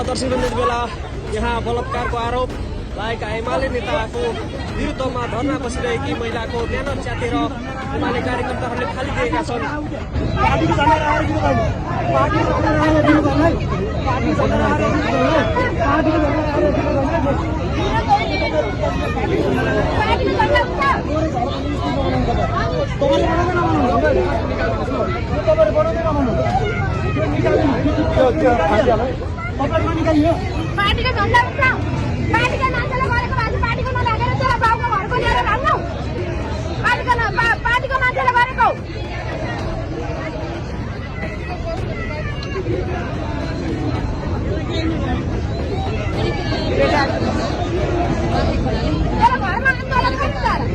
दर्शकवृन्द यति बेला यहाँ बलात्कारको आरोप लागेका एमाले नेताको विरुद्धमा धरना बसिरहेकी महिलाको ब्यानर च्यातेर एमाले कार्यकर्ताहरूले फालिदिएका छन्। पार्टीको झन्डा उठाऊ, पार्टीको मान्छेले गरेको भए पार्टीको नलागेर तेरो बाउको घरको लिएर राख्नु, पार्टीको मान्छेले गरेको तेरो घरमा आन्दोलन गर्नु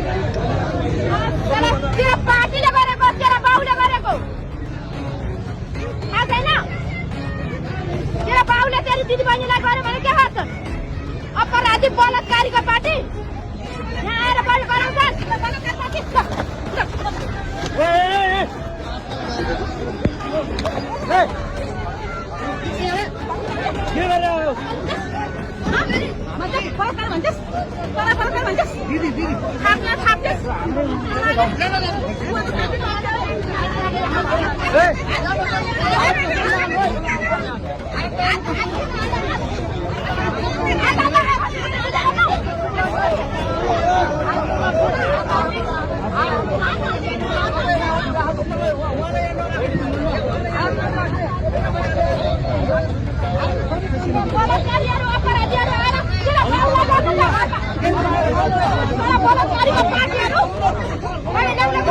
तेरो पार्टीले गरेको तेरो बाउले गरेको थाहा छैन। तेरो बाउले तेरो दिदीबहिनीलाई गर्यो भने के गर्छ? अपराधी बलात्कारीको पार्टी यहाँ आएर बल गराउँछन्।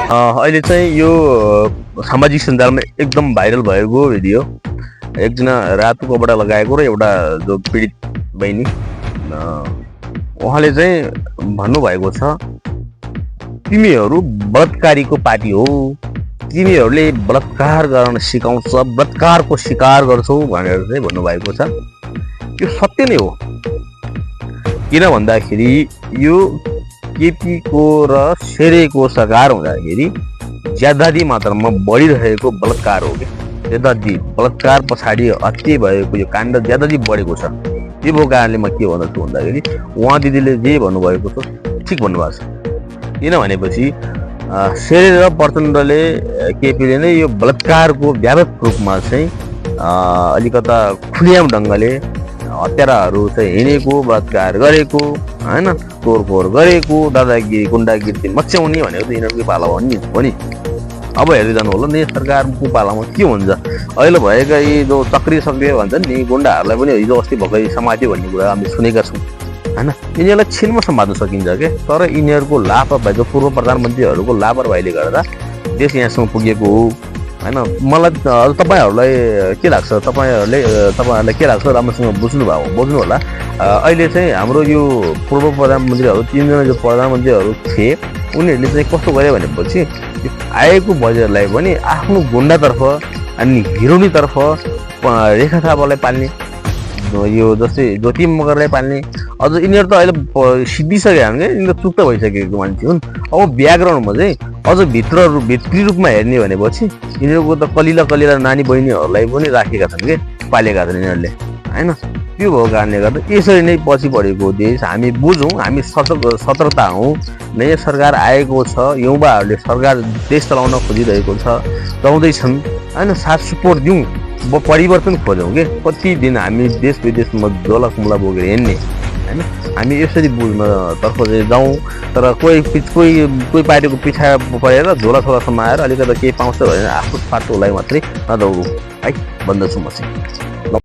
अहिले चाहिँ यो सामाजिक सञ्जालमा एकदम भाइरल भएको भिडियो एकजना रातो कपडा लगाएको र एउटा जो पीडित बहिनी उहाँले चाहिँ भन्नुभएको छ, तिमीहरू बलात्कारीको पार्टी हो, तिमीहरूले बलात्कार गर्न सिकाउँछ, बलात्कारको शिकार गर्छौ भनेर चाहिँ भन्नुभएको छ। यो सत्य नै हो। किन भन्दाखेरि यो केपीको र शेरेको सरकार हुँदाखेरि ज्यादादी मात्रामा बढिरहेको बलात्कार हो कि ज्यादादी बलात्कार पछाडि हत्या भएको यो काण्ड ज्यादादी बढेको छ। त्यो भएको कारणले म के भन्दछु भन्दाखेरि उहाँ दिदीले जे भन्नुभएको छ ठिक भन्नुभएको छ। किन भनेपछि शेरे र प्रचण्डले केपीले नै यो बलात्कारको व्यापक रूपमा चाहिँ अलिकता खुलियाम ढङ्गले हत्याराहरू चाहिँ हिँडेको, बलात्कार गरेको, होइन, तोडफोड गरेको, दादागिरी गुन्डागिरी मच्याउने भनेको त यिनीहरूकै पाला हो नि। अब हेर्दै जानु होला नि सरकारको पालामा के हुन्छ। अहिले भएका यी जो चक्री सक्रिय भन्छन् नि गुन्डाहरूलाई पनि हिजो अस्ति भर्खरै समात्यो भन्ने कुरा हामीले सुनेका छौँ, होइन। यिनीहरूलाई छिनमा समात्न सकिन्छ क्या, तर यिनीहरूको लापरवाही जो पूर्व प्रधानमन्त्रीहरूको लापरवाहीले गर्दा देश यहाँसम्म पुगेको हो, होइन। मलाई तपाईँहरूलाई के लाग्छ, तपाईँहरूलाई के लाग्छ राम्रोसँग बुझ्नु होला। अहिले चाहिँ हाम्रो यो पूर्व प्रधानमन्त्रीहरू 3 जना जो प्रधानमन्त्रीहरू थिए उनीहरूले चाहिँ कस्तो गर्यो भनेपछि आएको बजेटलाई पनि आफ्नो गुन्डातर्फ अनि हिरोनीतर्फ रेखा थापालाई पाल्ने, यो जस्तै ज्योति मगरलाई पाल्ने, अझ यिनीहरू त अहिले सिद्धिसके हामी क्या, यिनीहरू चुक्त भइसकेको मान्छे हुन्। अब ब्याकग्राउन्डमा चाहिँ अझ भित्री रूपमा हेर्ने भनेपछि यिनीहरूको त कलिला नानी बहिनीहरूलाई पनि राखेका छन् कि पालेका छन् यिनीहरूले, होइन। त्यो भएको कारणले गर्दा यसरी नै पछि पढेको देश हामी बुझौँ, हामी सतर्कता हौँ। नयाँ सरकार आएको छ, युवाहरूले सरकार देश चलाउन खोजिरहेको छ, चलाउँदैछन्, होइन। साथ सपोर्ट दिउँ, परिवर्तन खोजौँ कि कति दिन हामी देश विदेशमा झोलाकुम्ला बोकेर हिँड्ने, होइन। हामी यसरी बुझ्नतर्फ चाहिँ जाउँ, तर कोही पार्टीको पिछा परेर झोला समाएर अलिकति केही पाउँछ भनेर आफ्नो फाटोलाई मात्रै नदौडौँ है भन्दछु म चाहिँ।